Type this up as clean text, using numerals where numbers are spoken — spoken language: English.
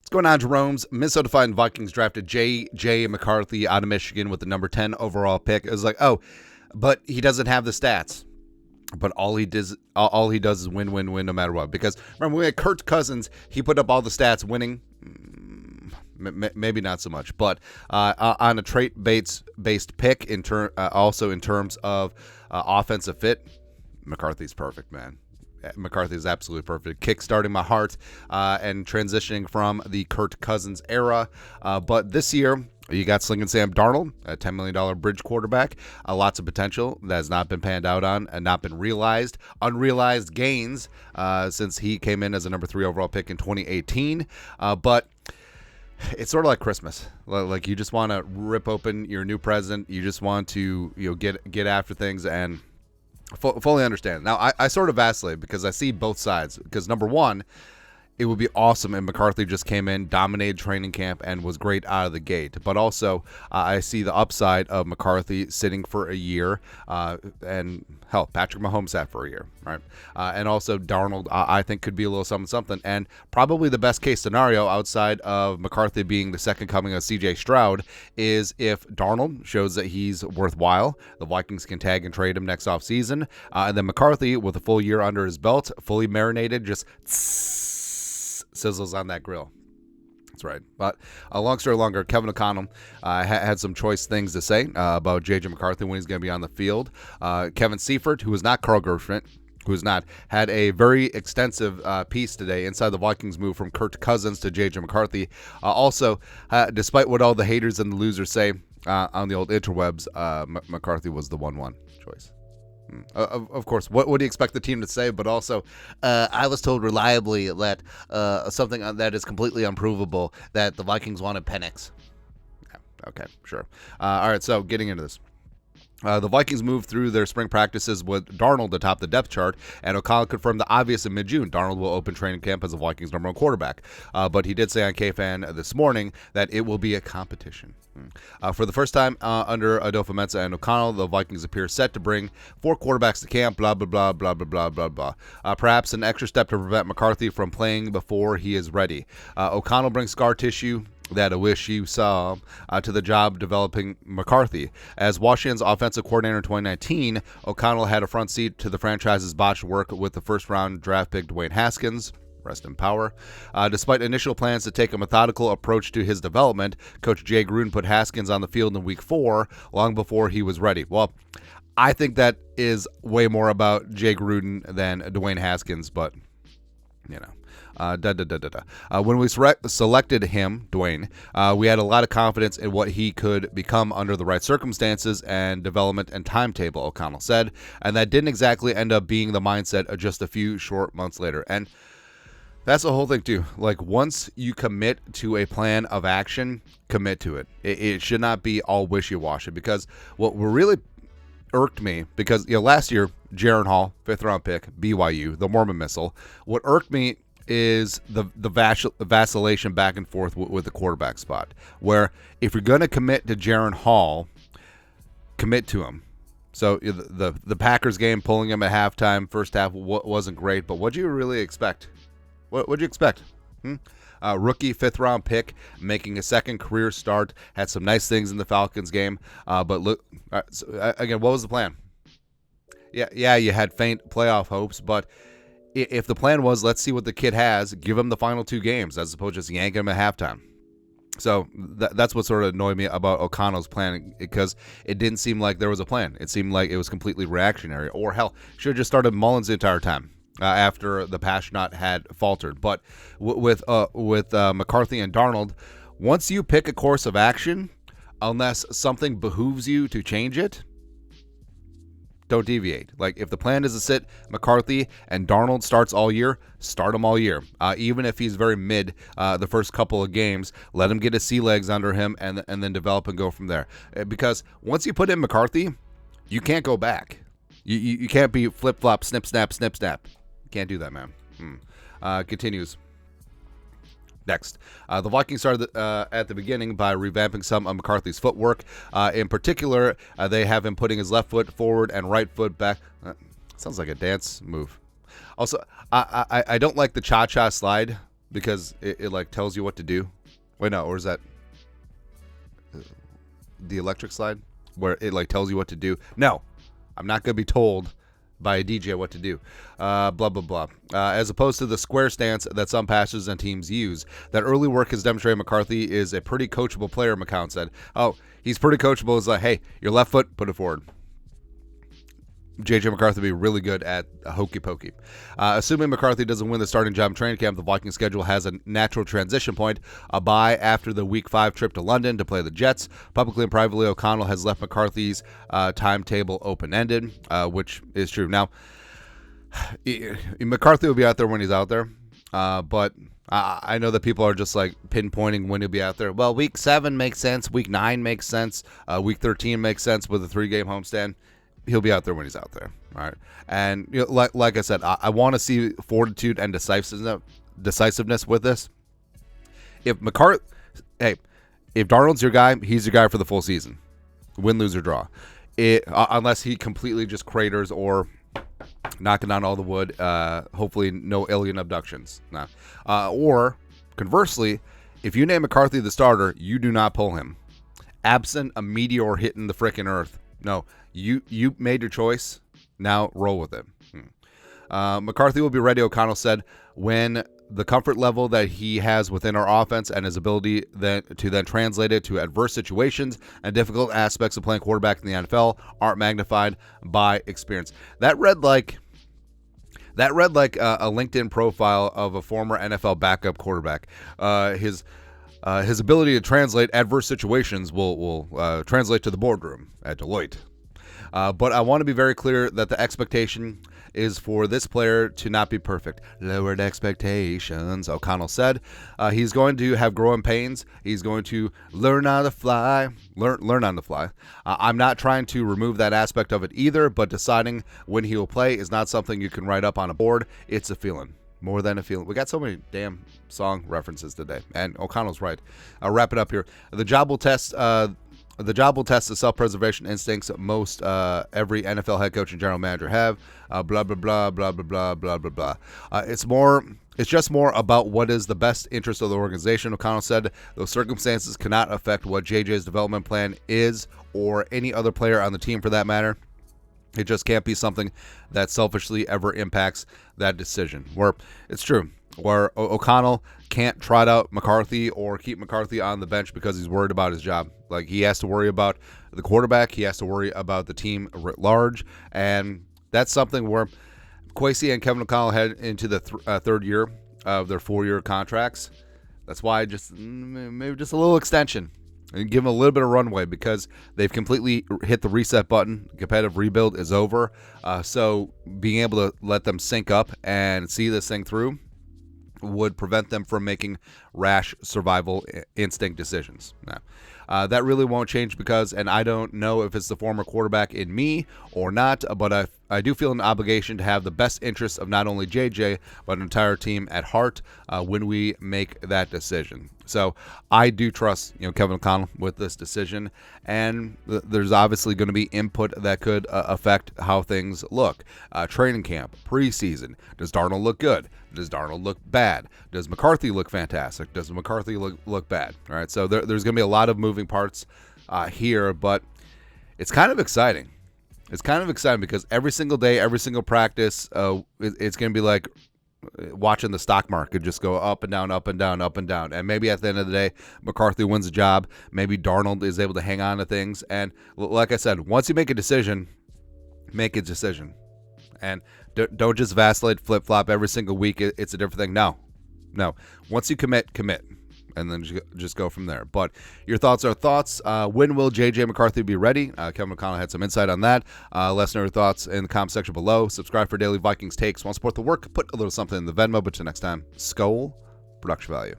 What's going on, Jerome's? Minnesota Fighting Vikings drafted JJ McCarthy out of Michigan with the number 10 overall pick. It was like, oh, but he doesn't have the stats. But all he does is win, win, win, no matter what. Because remember, we had Kirk Cousins. He put up all the stats, winning. Maybe not so much, but on a trait-based pick, also in terms of offensive fit, McCarthy's perfect, man. McCarthy is absolutely perfect, kickstarting my heart and transitioning from the Kirk Cousins era. But this year, you got Slinging Sam Darnold, a $10 million bridge quarterback. Lots of potential that has not been panned out on and not been realized. Unrealized gains since he came in as a number 3 overall pick in 2018. But it's sort of like Christmas. Like you just want to rip open your new present. You just want to get after things and fully understand. Now, I sort of vacillate because I see both sides. Because number one, it would be awesome if McCarthy just came in, dominated training camp, and was great out of the gate. But also, I see the upside of McCarthy sitting for a year, and hell, Patrick Mahomes sat for a year, right? And also, Darnold, I think, could be a little something. And probably the best case scenario outside of McCarthy being the second coming of C.J. Stroud is if Darnold shows that he's worthwhile, the Vikings can tag and trade him next offseason, and then McCarthy, with a full year under his belt, fully marinated, just sizzles on that grill. That's right. But long story longer, Kevin O'Connell had some choice things to say about JJ McCarthy when he's going to be on the field. Kevin Seifert, who is not Carl Gershman, who is not, had a very extensive piece today inside the Vikings move from Kirk Cousins to JJ McCarthy. Also, despite what all the haters and the losers say on the old interwebs, McCarthy was the 1-1 choice. Of course, what do you expect the team to say? But also, I was told reliably that something that is completely unprovable, that the Vikings wanted Penix. Yeah, okay, sure. All right, so getting into this. The Vikings moved through their spring practices with Darnold atop the depth chart, and O'Connell confirmed the obvious in mid-June. Darnold will open training camp as the Vikings' number 1 quarterback. But he did say on KFan this morning that it will be a competition. For the first time under adofo-mensah and O'Connell, the Vikings appear set to bring 4 quarterbacks to camp, blah, blah, blah, blah, blah, blah, blah, blah. Perhaps an extra step to prevent McCarthy from playing before he is ready. O'Connell brings scar tissue that I wish you saw to the job developing McCarthy. As Washington's offensive coordinator in 2019, O'Connell had a front seat to the franchise's botched work with the first-round draft pick Dwayne Haskins. Rest in power. Despite initial plans to take a methodical approach to his development, Coach Jay Gruden put Haskins on the field in Week 4, long before he was ready. Well, I think that is way more about Jay Gruden than Dwayne Haskins, but, when we selected him, Dwayne, we had a lot of confidence in what he could become under the right circumstances and development and timetable, O'Connell said, and that didn't exactly end up being the mindset of just a few short months later. And that's the whole thing, too. Like, once you commit to a plan of action, commit to it. It should not be all wishy-washy, because what really irked me, because last year, Jaron Hall, 5th-round pick, BYU, the Mormon missile, what irked me is the vacillation back and forth with the quarterback spot, where if you're going to commit to Jaron Hall, commit to him. So the Packers game, pulling him at halftime, first half wasn't great, but what do you really expect? What'd you expect? Rookie 5th-round pick, making a second career start, had some nice things in the Falcons game, but look, again, what was the plan? Yeah, you had faint playoff hopes, but if the plan was, let's see what the kid has, give him the final 2 games, as opposed to just yanking him at halftime. So that's what sort of annoyed me about O'Connell's plan, because it didn't seem like there was a plan. It seemed like it was completely reactionary, or hell, should have just started Mullins the entire time. After the pass shot had faltered. But with McCarthy and Darnold, once you pick a course of action, unless something behooves you to change it, don't deviate. Like, if the plan is to sit McCarthy and Darnold starts all year, start him all year. Even if he's very mid the first couple of games, let him get his sea legs under him and then develop and go from there. Because once you put in McCarthy, you can't go back. You can't be flip-flop, snip-snap, snip-snap. Can't do that, man. Continues. Next, the Vikings started at the beginning by revamping some of McCarthy's footwork. In particular, they have him putting his left foot forward and right foot back. Sounds like a dance move. Also, I don't like the cha-cha slide because it like tells you what to do. Wait, no, or is that the electric slide where it like tells you what to do? No, I'm not going to be told by a DJ what to do. Blah, blah, blah. As opposed to the square stance that some pastors and teams use. That early work has demonstrated McCarthy is a pretty coachable player, McCown said. Oh, he's pretty coachable. It's like, hey, your left foot, put it forward. JJ McCarthy will be really good at hokey pokey. Assuming McCarthy doesn't win the starting job in training camp, the Vikings schedule has a natural transition point, a bye after the Week 5 trip to London to play the Jets. Publicly and privately, O'Connell has left McCarthy's timetable open-ended, which is true. Now, McCarthy will be out there when he's out there, but I know that people are just like pinpointing when he'll be out there. Well, Week 7 makes sense. Week 9 makes sense. Week 13 makes sense with a 3-game homestand. He'll be out there when he's out there, all right? And you know, like I said, I want to see fortitude and decisiveness with this. If Darnold's your guy, he's your guy for the full season, win, lose, or draw. Unless he completely just craters or knocking down all the wood. Hopefully, no alien abductions. Nah. Or conversely, if you name McCarthy the starter, you do not pull him. Absent a meteor hitting the frickin' earth. No, you made your choice. Now roll with it. McCarthy will be ready, O'Connell said, when the comfort level that he has within our offense and his ability to then translate it to adverse situations and difficult aspects of playing quarterback in the NFL aren't magnified by experience. That read like a LinkedIn profile of a former NFL backup quarterback. His ability to translate adverse situations will translate to the boardroom at Deloitte. But I want to be very clear that the expectation is for this player to not be perfect. Lowered expectations, O'Connell said. He's going to have growing pains. He's going to learn on the fly. Learn on the fly. I'm not trying to remove that aspect of it either, but deciding when he will play is not something you can write up on a board. It's a feeling. More than a feeling. We got so many damn song references today, and O'Connell's right. I'll wrap it up here. The job will test the self-preservation instincts most every NFL head coach and general manager have. Blah blah blah blah blah blah blah blah blah. It's just more about what is the best interest of the organization. O'Connell said those circumstances cannot affect what JJ's development plan is, or any other player on the team for that matter. It just can't be something that selfishly ever impacts that decision. Where it's true, where O'Connell can't trot out McCarthy or keep McCarthy on the bench because he's worried about his job. Like, he has to worry about the quarterback, he has to worry about the team writ large, and that's something where Kwesi and Kevin O'Connell head into the third year of their 4-year contracts. That's why maybe just a little extension. And give them a little bit of runway because they've completely hit the reset button. Competitive rebuild is over. So being able to let them sync up and see this thing through would prevent them from making rash survival instinct decisions. That really won't change because, and I don't know if it's the former quarterback in me or not, but I do feel an obligation to have the best interests of not only JJ, but an entire team at heart when we make that decision. So I do trust, Kevin O'Connell with this decision, and there's obviously going to be input that could affect how things look. Training camp, preseason. Does Darnold look good? Does Darnold look bad? Does McCarthy look fantastic? Does McCarthy look bad? All right, so there's going to be a lot of moving parts here, but it's kind of exciting. It's kind of exciting because every single day, every single practice, it's going to be like watching the stock market just go up and down, up and down, up and down. And maybe at the end of the day, McCarthy wins the job. Maybe Darnold is able to hang on to things. And like I said, once you make a decision, make a decision. And don't just vacillate, flip-flop every single week. It's a different thing. No. Once you commit. And then just go from there. But your thoughts are thoughts. When will JJ McCarthy be ready? Kevin O'Connell had some insight on that. Let us know your thoughts in the comment section below. Subscribe for daily Vikings takes. Want to support the work? Put a little something in the Venmo. But till next time, Skol, production value.